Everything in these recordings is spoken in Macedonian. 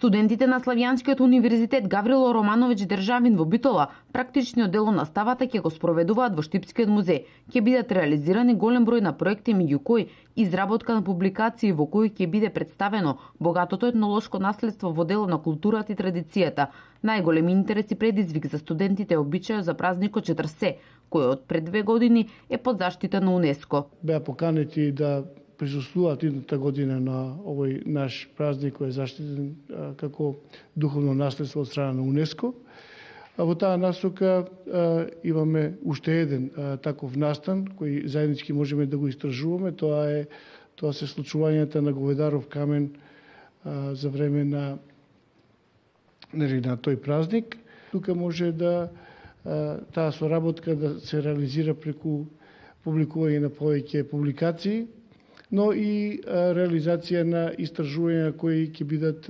Студентите на Славјанскиот универзитет Гаврило Романовиќ Државин во Битола практичниот дел од наставата ќе го спроведуваат во Штипскиот музеј. Ќе бидат реализирани голем број на проекти, меѓу кои изработка на публикации во кои ќе биде представено богатото етнолошко наследство во дело на културата и традицијата. Најголем интерес и предизвик за студентите е обичајот за празникот Четрсе, кој од пред 2 години е под заштита на УНЕСКО. Беа поканети да присуствуваат идната година на овој наш празник кој е заштитен како духовно наследство од страна на УНЕСКО. А во таа насока имаме уште еден таков настан кој заеднички можеме да го истражуваме. Тоа се случувањата на Говедаров камен за време на тој празник. Тука може да таа соработка да се реализира преку публикување на повеќе публикации, но и реализација на истражувања кои ќе бидат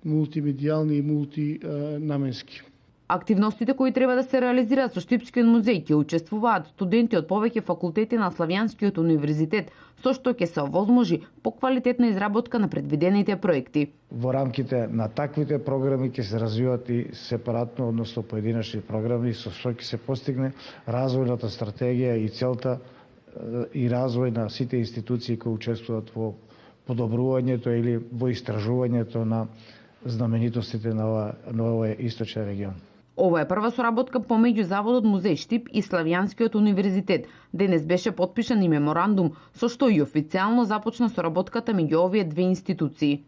мултимедијални и мултинаменски. Активностите кои треба да се реализираат со Штипскиот музеј ќе учествуваат студенти од повеќе факултети на Славјанскиот универзитет, со што ќе се овозможи поквалитетна изработка на предвидените проекти. Во рамките на таквите програми ќе се развиваат и сепаратно, односно поединечни програми, со што ќе се постигне развојната стратегија и целта и развој на сите институции кои учествуваат во подобрувањето или во истражувањето на знаменитостите на овој источен регион. Ова е прва соработка помеѓу Заводот Музеј Штип и Славјанскиот универзитет. Денес беше потпишан и меморандум со што и официјално започна соработката меѓу овие две институции.